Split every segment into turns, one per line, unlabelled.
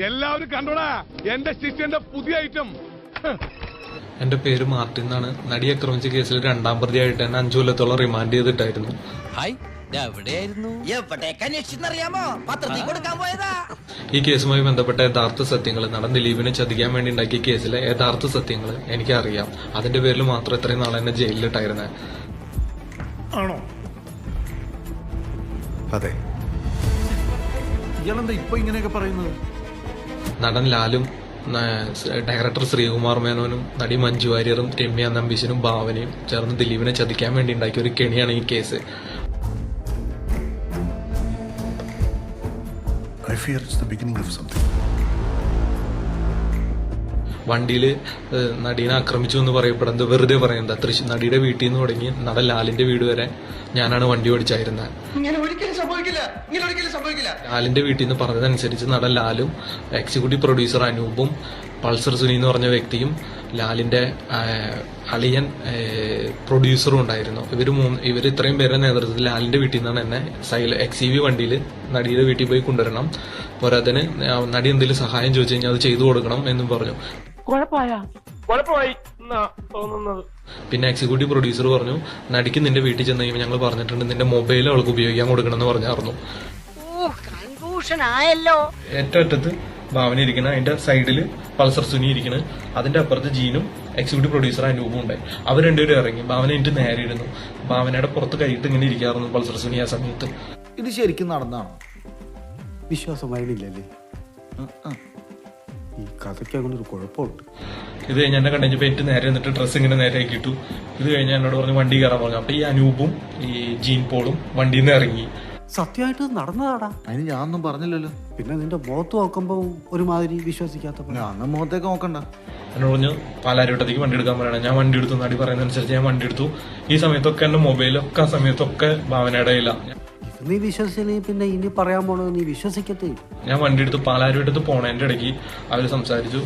എല്ലാവരും കണ്ടോടാ എന്റെ ശിഷ്യന്റെ പുതിയ ഐറ്റം.
എന്റെ പേര് മാർട്ടിൻ എന്നാണ്. നടി ആക്രമിച്ച കേസിൽ 2ാം പ്രതിയായിട്ട് എന്നെ 5 കൊല്ലത്തോളം റിമാൻഡ് ചെയ്തിട്ടായിരുന്നു. ഈ കേസുമായി ബന്ധപ്പെട്ട യഥാർത്ഥ സത്യങ്ങൾ, നടൻ ദിലീപിനെ ചതിക്കാൻ വേണ്ടി ഉണ്ടാക്കിയ കേസിലെ യഥാർത്ഥ സത്യങ്ങൾ എനിക്കറിയാം. അതിന്റെ പേരിൽ മാത്രം ഇത്രയും നാളെ എന്നെ ജയിലിലിട്ടായിരുന്നേ.
ആണോ? അതെ. ഇയാളെന്താ ഇപ്പൊ ഇങ്ങനെയൊക്കെ പറയുന്നത്?
നടൻ ലാലും ഡയറക്ടർ ശ്രീകുമാർ മേനോനും നടി മഞ്ജു വാര്യറും രമ്യ നമ്പീശനും ഭാവനയും ചേർന്ന് ദിലീപിനെ ചതിക്കാൻ വേണ്ടി ഉണ്ടാക്കിയ ഒരു കെണിയാണ് ഈ case.
I fear it's the beginning of something.
വണ്ടിയിൽ നടീനെ ആക്രമിച്ചു എന്ന് പറയപ്പെടുന്നത് വെറുതെ പറയുന്നത്. നടിയുടെ വീട്ടിൽ നിന്ന് തുടങ്ങി നടൻ ലാലിന്റെ വീട് വരെ ഞാനാണ് വണ്ടി ഓടിച്ചായിരുന്നത്. ലാലിന്റെ വീട്ടിൽ നിന്ന് പറഞ്ഞതനുസരിച്ച് നടൻ ലാലും എക്സിക്യൂട്ടീവ് പ്രൊഡ്യൂസർ അനൂപും പൾസർ സുനി എന്ന് പറഞ്ഞ വ്യക്തിയും ലാലിന്റെ അളിയൻ പ്രൊഡ്യൂസറും ഉണ്ടായിരുന്നു. ഇവർ ഇത്രയും പേരുടെ നേതൃത്വത്തിൽ ലാലിന്റെ വീട്ടിൽ നിന്നാണ് എന്നെ XCV വണ്ടിയിൽ നടിയുടെ വീട്ടിൽ പോയി കൊണ്ടുവരണം. പോരാത്തിന് നടി എന്തെങ്കിലും സഹായം ചോദിച്ചു കഴിഞ്ഞാൽ അത് ചെയ്തു കൊടുക്കണം എന്നും പറഞ്ഞു. പിന്നെ എക്സിക്യൂട്ടീവ് പ്രൊഡ്യൂസർ പറഞ്ഞു, നടിക്ക് നിന്റെ വീട്ടിൽ ചെന്ന് കഴിയുമ്പോൾ ഞങ്ങൾ പറഞ്ഞിട്ടുണ്ട് നിന്റെ മൊബൈൽ അവൾക്ക് ഉപയോഗിക്കാൻ കൊടുക്കണം എന്ന് പറഞ്ഞായിരുന്നു. ഏറ്റവും അറ്റത്ത് ഭാവന ഇരിക്കണ, അതിന്റെ സൈഡില് പൾസർ സുനി ഇരിക്കണ്, അതിന്റെ അപ്പുറത്ത് ജീനും എക്സിക്യൂട്ടീവ് പ്രൊഡ്യൂസർ അനൂപും ഉണ്ടായി. അവർ രണ്ടുപേരും ഇറങ്ങി. ഭാവന എനിക്ക് നേരെ ഇരുന്നു. ഭാവനയുടെ പുറത്ത് കൈയിട്ട് ഇങ്ങനെ ഇരിക്കാറുന്നു പൾസർ സുനി ആ സമയത്ത്.
ഇത് ശരിക്കും നടന്നാണോ?
വിശ്വാസമായില്ലേ? ഈ കഥയ്ക്ക് അങ്ങനെ ഒരു കുഴപ്പമുണ്ട്.
ഇത് കഴിഞ്ഞ് എന്നെ കണ്ടുകഴിഞ്ഞപ്പോൾ ഏറ്റവും നേരെ എന്നിട്ട് ഡ്രസ്സ് ഇങ്ങനെ നേരെ ആക്കിയിട്ടു. ഇത് കഴിഞ്ഞ് എന്നോട് പറഞ്ഞു വണ്ടി കയറാൻ പറഞ്ഞു. അപ്പൊ ഈ അനൂപും ഈ ജീൻ പോളും വണ്ടിയിൽ നിന്ന് ഇറങ്ങി.
സത്യമായിട്ട് നടന്നതാടാ.
അതിന് ഞാനൊന്നും പറഞ്ഞില്ലല്ലോ.
പിന്നെ നിന്റെ മുഖത്ത് നോക്കുമ്പോ ഒരുമാതിരി വിശ്വസിക്കാത്ത.
അന്ന് മുഖത്തേക്ക് നോക്കണ്ട.
എന്നോട് പറഞ്ഞു പാലാരിവട്ടത്തേക്ക് വണ്ടി എടുക്കാൻ പറയണം. ഞാൻ വണ്ടി എടുത്തു. നടി പറയുന്നതനുസരിച്ച് ഞാൻ വണ്ടി എടുത്തു. ഈ സമയത്തൊക്കെ എന്റെ മൊബൈലൊക്കെ ആ സമയത്തൊക്കെ ഭാവനയുടെ ഇല്ല.
നീ വിശ്വസിച്ചില്ലെങ്കിൽ പിന്നെ ഇനി പറയാൻ പോണത് നീ വിശ്വസിക്കത്തേ.
ഞാൻ വണ്ടി എടുത്ത് പാലാരിവട്ടത്ത് പോണതിന്റെ ഇടയ്ക്ക് അവർ സംസാരിച്ചു.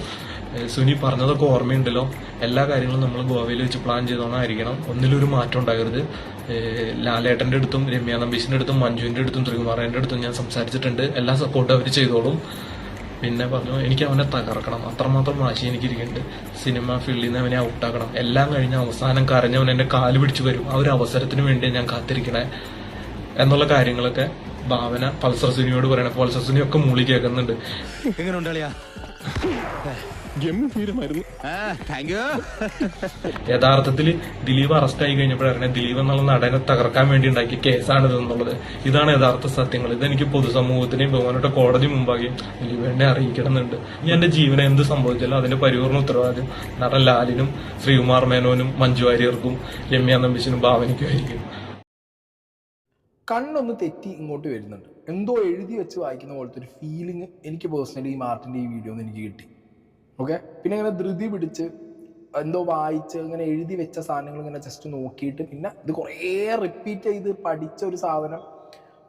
സുനി പറഞ്ഞതൊക്കെ ഓർമ്മയുണ്ടല്ലോ, എല്ലാ കാര്യങ്ങളും നമ്മൾ ഗോവയിൽ വെച്ച് പ്ലാൻ ചെയ്തോണായിരിക്കണം, ഒന്നിലൊരു മാറ്റം ഉണ്ടാകരുത്. ലാലേട്ടന്റെ അടുത്തും രമ്യ നമ്പീശിന്റെ അടുത്തും മഞ്ജുവിന്റെ അടുത്തും ശ്രീകുമാറിന്റെ അടുത്തും ഞാൻ സംസാരിച്ചിട്ടുണ്ട്, എല്ലാ സപ്പോർട്ടും അവർ ചെയ്തോളും. പിന്നെ പറഞ്ഞു എനിക്ക് അവനെ തകർക്കണം, അത്രമാത്രം വാശി എനിക്കിരിക്കുന്നുണ്ട്. സിനിമ ഫീൽഡിൽ നിന്ന് അവനെ ഔട്ടാക്കണം. എല്ലാം കഴിഞ്ഞ അവസാനം കരഞ്ഞവൻ എന്റെ കാല് പിടിച്ചു വരും. ആ ഒരു അവസരത്തിന് വേണ്ടി ഞാൻ കാത്തിരിക്കണേ എന്നുള്ള കാര്യങ്ങളൊക്കെ ഭാവന പൾസർ സുനിയോട് പറയണ. പൾസർ സുനി ഒക്കെ മൂളി കേൾക്കുന്നുണ്ട്. യഥാർത്ഥത്തിൽ ദിലീപ് അറസ്റ്റ് ആയി കഴിഞ്ഞപ്പോഴാണ് ദിലീപ് എന്നുള്ള നടനെ തകർക്കാൻ വേണ്ടി ഉണ്ടാക്കിയ കേസാണിത് എന്നുള്ളത്. ഇതാണ് യഥാർത്ഥ സത്യങ്ങൾ. ഇതെനിക്ക് പൊതുസമൂഹത്തിനെയും ബഹുമാനപ്പെട്ട കോടതി മുമ്പാകെയും ദിലീപ് എന്നെ അറിയിക്കണമെന്നുണ്ട്. ഇനി എന്റെ ജീവനെ എന്ത് സംഭവിച്ചാലും അതിന്റെ പരിപൂർണ്ണ ഉത്തരവാദിത്വം നടൻ ലാലിനും ശ്രീകുമാർ മേനോനും മഞ്ജു വാര്യർക്കും രമ്യ നമ്പീശനും ഭാവനയ്ക്കും ആയിരിക്കും.
കണ്ണൊന്ന് തെറ്റി ഇങ്ങോട്ട് വരുന്നുണ്ട്. എന്തോ എഴുതി വെച്ച് വായിക്കുന്ന പോലത്തെ ഒരു ഫീലിംഗ് എനിക്ക് പേഴ്സണലി ഈ മാർട്ടിൻ്റെ ഈ വീഡിയോന്ന് എനിക്ക് കിട്ടി. ഓക്കെ, പിന്നെ ഇങ്ങനെ ധൃതി പിടിച്ച് എന്തോ വായിച്ച് ഇങ്ങനെ എഴുതി വെച്ച സാധനങ്ങൾ ഇങ്ങനെ ജസ്റ്റ് നോക്കിയിട്ട് പിന്നെ ഇത് കുറേ റിപ്പീറ്റ് ചെയ്ത് പഠിച്ച ഒരു സാധനം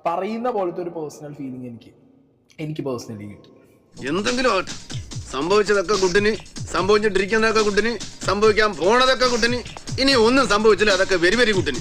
പറയുന്ന പോലത്തെ ഒരു പേഴ്സണൽ ഫീലിംഗ് എനിക്ക് പേഴ്സണലി കിട്ടി.
എന്തെങ്കിലും സംഭവിച്ചതൊക്കെ കുട്ടിന്, സംഭവിച്ചിട്ടിരിക്കുന്നതൊക്കെ കുട്ടിന്, സംഭവിക്കാൻ പോണതൊക്കെ കുട്ടിന്, ഇനി ഒന്നും സംഭവിച്ചില്ല അതൊക്കെ വെരി വെരി കുട്ടിന്.